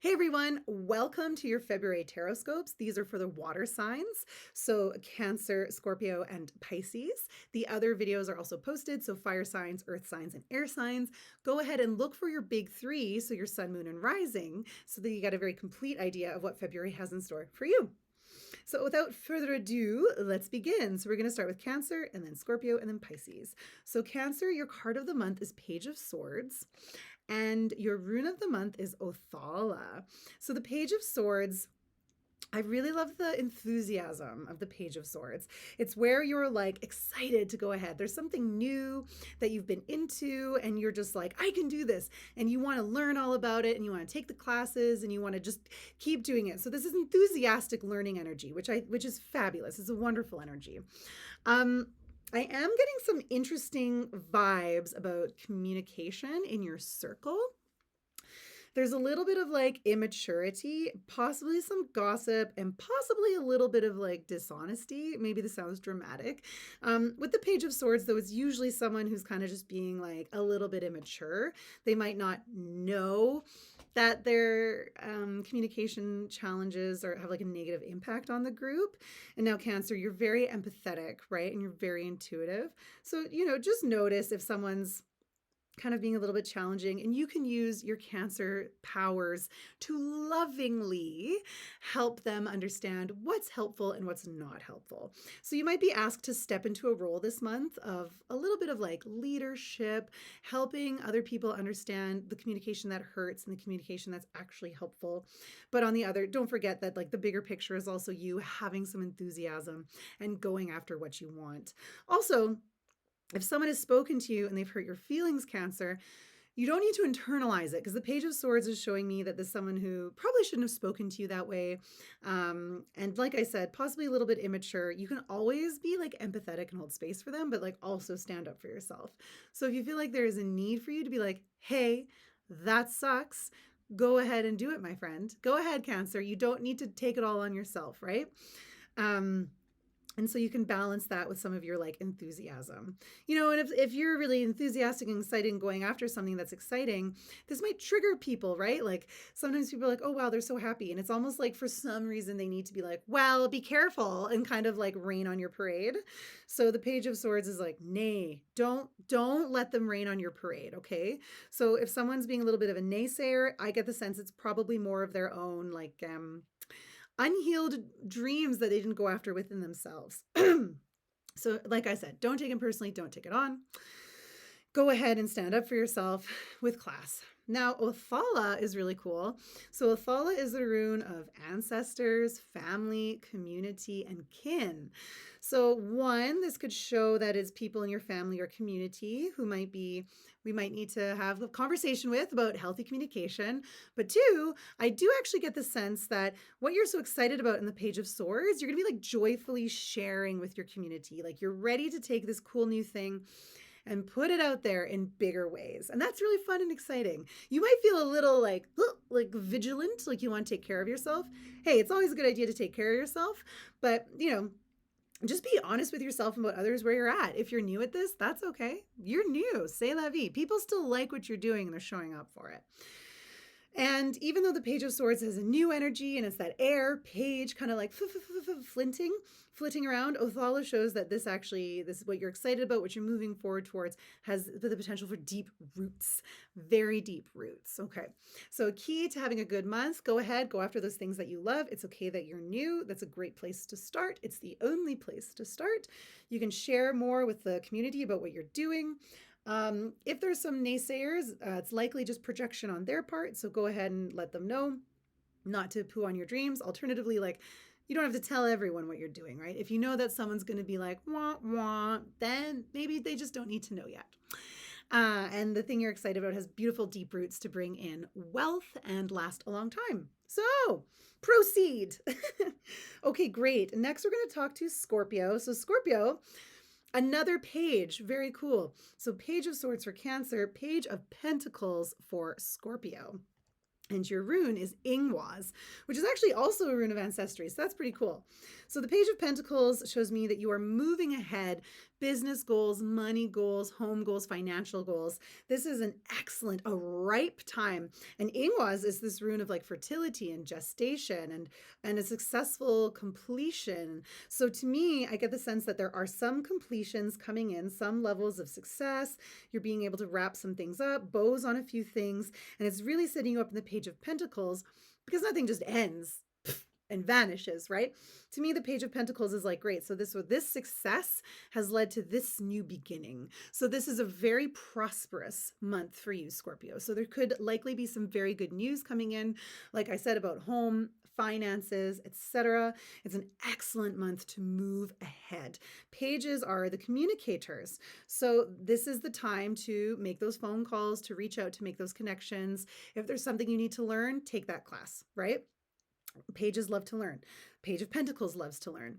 Hey everyone, welcome to your February Taroscopes. These are for the water signs, so Cancer, Scorpio, and Pisces. The other videos are also posted, so fire signs, earth signs, and air signs. Go ahead and look for your big three, so your sun, moon, and rising, so that you get a very complete idea of what February has in store for you. So without further ado, let's begin. So we're going to start with Cancer and then Scorpio and then Pisces. So Cancer, your card of the month is Page of Swords and your rune of the month is Othala. So the Page of Swords, I really love the enthusiasm of the Page of Swords. It's where you're like excited to go ahead. There's something new that you've been into and you're just like, I can do this. And you want to learn all about it and you want to take the classes and you want to just keep doing it. So this is enthusiastic learning energy, which is fabulous. It's a wonderful energy. I am getting some interesting vibes about communication in your circle. There's a little bit of like immaturity, possibly some gossip, and possibly a little bit of like dishonesty. Maybe this sounds dramatic. With the Page of Swords, though, it's usually someone who's kind of just being like a little bit immature. They might not know that their communication challenges or have like a negative impact on the group. And now, Cancer, you're very empathetic, right? And you're very intuitive. So, just notice if someone's kind of being a little bit challenging, and you can use your Cancer powers to lovingly help them understand what's helpful and what's not helpful. So you might be asked to step into a role this month of a little bit of like leadership, helping other people understand the communication that hurts and the communication that's actually helpful. But on the other, don't forget that like the bigger picture is also you having some enthusiasm and going after what you want. Also, if someone has spoken to you and they've hurt your feelings, Cancer, you don't need to internalize it, because the Page of Swords is showing me that there's someone who probably shouldn't have spoken to you that way. And like I said, possibly a little bit immature. You can always be like empathetic and hold space for them, but like also stand up for yourself. So if you feel like there is a need for you to be like, hey, that sucks, go ahead and do it, my friend. Go ahead, Cancer. You don't need to take it all on yourself, right? And so you can balance that with some of your like enthusiasm. And if you're really enthusiastic and excited and going after something that's exciting, this might trigger people, right? Like sometimes people are like, oh, wow, they're so happy. And it's almost like for some reason they need to be like, well, be careful, and kind of like rain on your parade. So the Page of Swords is like, nay, don't let them rain on your parade, okay? So if someone's being a little bit of a naysayer, I get the sense it's probably more of their own like unhealed dreams that they didn't go after within themselves. So like I said, don't take it personally, don't take it on. Go ahead and stand up for yourself with class. Now, Othala is really cool. So Othala is the rune of ancestors, family, community, and kin. So one, this could show that it's people in your family or community who we might need to have a conversation with about healthy communication. But two, I do actually get the sense that what you're so excited about in the Page of Swords, you're going to be like joyfully sharing with your community. Like you're ready to take this cool new thing and put it out there in bigger ways. And that's really fun and exciting. You might feel a little like vigilant, like you want to take care of yourself. Hey, it's always a good idea to take care of yourself, but just be honest with yourself and about others where you're at. If you're new at this, that's okay. You're new. C'est la vie. People still like what you're doing and they're showing up for it. And even though the Page of Swords has a new energy and it's that air page kind of like flitting around, Othala shows that this is what you're excited about, what you're moving forward towards, has the potential for deep roots, very deep roots. Okay. So key to having a good month, go ahead, go after those things that you love. It's okay that you're new. That's a great place to start. It's the only place to start. You can share more with the community about what you're doing. If there's some naysayers, it's likely just projection on their part. So go ahead and let them know not to poo on your dreams. Alternatively, like you don't have to tell everyone what you're doing, right? If you know that someone's going to be like, wah, wah, then maybe they just don't need to know yet. And the thing you're excited about has beautiful deep roots to bring in wealth and last a long time. So proceed. Okay, great. Next, we're going to talk to Scorpio. So Scorpio, another page, very cool. So Page of Swords for Cancer, Page of Pentacles for Scorpio. And your rune is Ingwaz, which is actually also a rune of ancestry. So that's pretty cool. So the Page of Pentacles shows me that you are moving ahead, business goals, money goals, home goals, financial goals. This is an excellent, a ripe time. And Ingwaz is this rune of like fertility and gestation and a successful completion. So to me, I get the sense that there are some completions coming in, some levels of success. You're being able to wrap some things up, bows on a few things, and it's really setting you up in the Page of Pentacles because nothing just ends and vanishes, right? To me, the Page of Pentacles is like, great. So this success has led to this new beginning. So this is a very prosperous month for you, Scorpio. So there could likely be some very good news coming in, like I said, about home, finances, etc. It's an excellent month to move ahead. Pages are the communicators. So this is the time to make those phone calls, to reach out, to make those connections. If there's something you need to learn, take that class, right? Pages love to learn. Page of Pentacles loves to learn.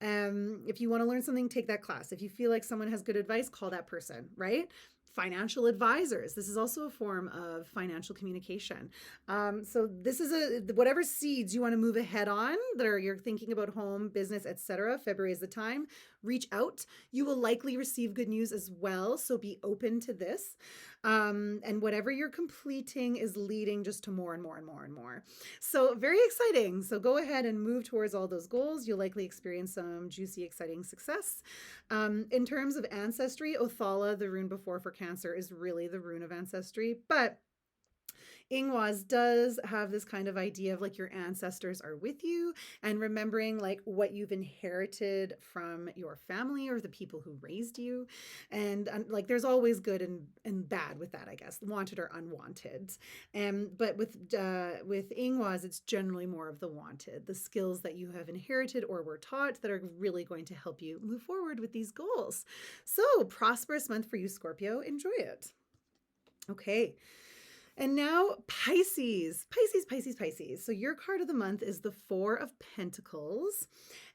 If you want to learn something, take that class. If you feel like someone has good advice, call that person, right? Financial advisors. This is also a form of financial communication. So this is whatever seeds you want to move ahead on that are you're thinking about home, business, etc. February is the time. Reach out. You will likely receive good news as well. So be open to this. And whatever you're completing is leading just to more and more and more and more. So very exciting. So go ahead and move towards all those goals. You'll likely experience some juicy, exciting success. In terms of ancestry, Othala, the rune before for Cancer, is really the rune of ancestry, but Ingwaz does have this kind of idea of like your ancestors are with you and remembering like what you've inherited from your family or the people who raised you. And like there's always good and bad with that, I guess, wanted or unwanted. But with Ingwaz, it's generally more of the wanted, the skills that you have inherited or were taught that are really going to help you move forward with these goals. So prosperous month for you, Scorpio. Enjoy it. Okay. And now Pisces, Pisces, Pisces, Pisces. So your card of the month is the Four of Pentacles,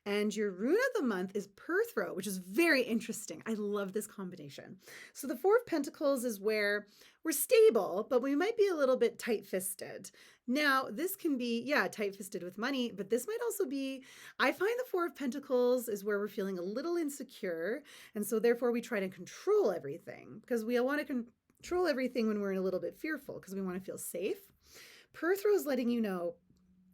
and your rune of the month is Perthro, which is very interesting. I love this combination. So the Four of Pentacles is where we're stable, but we might be a little bit tight-fisted. Now, this can be, yeah, tight-fisted with money, but this might also be, I find the Four of Pentacles is where we're feeling a little insecure, and so therefore we try to control everything because we want to control everything when we're a little bit fearful because we want to feel safe. Perthro is letting you know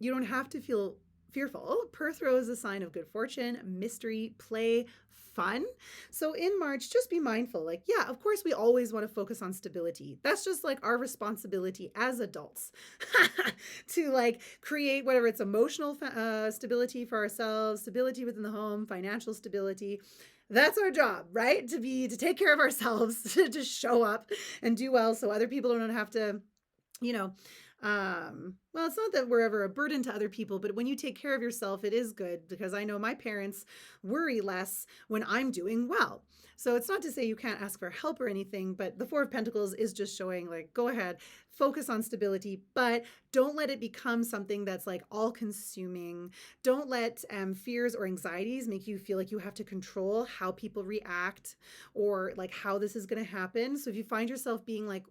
you don't have to feel fearful. Perthro is a sign of good fortune, mystery, play, fun. So in March, just be mindful. Like, yeah, of course, we always want to focus on stability. That's just like our responsibility as adults to like create whatever it's emotional stability for ourselves, stability within the home, financial stability. That's our job, right? To take care of ourselves, to show up and do well so other people don't have to, well, it's not that we're ever a burden to other people, but when you take care of yourself, it is good because I know my parents worry less when I'm doing well. So it's not to say you can't ask for help or anything, but the Four of Pentacles is just showing like, go ahead, focus on stability, but don't let it become something that's like all consuming. Don't let fears or anxieties make you feel like you have to control how people react or like how this is going to happen. So if you find yourself being like,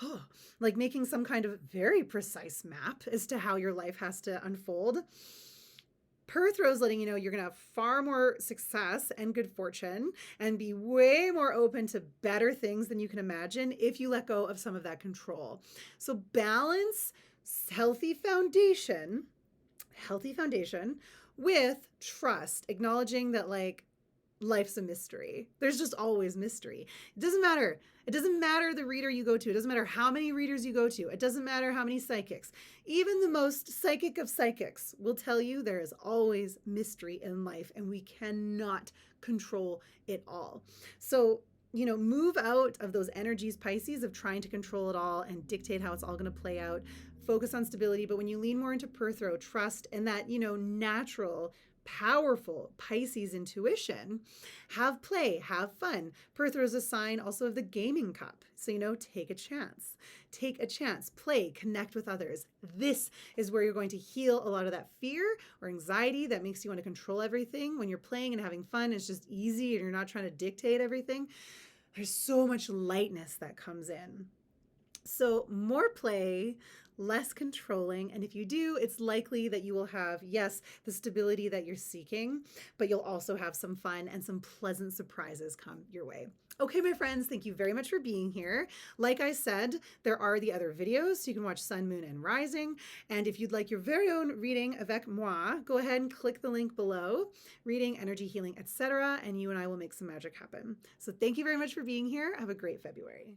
oh, like making some kind of very precise map as to how your life has to unfold, Perthro is letting you know you're going to have far more success and good fortune and be way more open to better things than you can imagine if you let go of some of that control. So balance healthy foundation with trust, acknowledging that like life's a mystery. There's just always mystery. It doesn't matter. It doesn't matter the reader you go to. It doesn't matter how many readers you go to. It doesn't matter how many psychics. Even the most psychic of psychics will tell you there is always mystery in life and we cannot control it all. So, move out of those energies, Pisces, of trying to control it all and dictate how it's all going to play out. Focus on stability. But when you lean more into Perthro, trust and that, natural, powerful Pisces intuition, have play, have fun. Perthro is a sign also of the gaming cup. So, take a chance, play, connect with others. This is where you're going to heal a lot of that fear or anxiety that makes you want to control everything. When you're playing and having fun, it's just easy and you're not trying to dictate everything. There's so much lightness that comes in. So more play, less controlling. And if you do, it's likely that you will have, yes, the stability that you're seeking, but you'll also have some fun and some pleasant surprises come your way. Okay, my friends, thank you very much for being here. Like I said, there are the other videos, so you can watch Sun, Moon, and Rising. And if you'd like your very own reading avec moi, go ahead and click the link below, reading, energy healing, etc., and you and I will make some magic happen. So thank you very much for being here. Have a great February.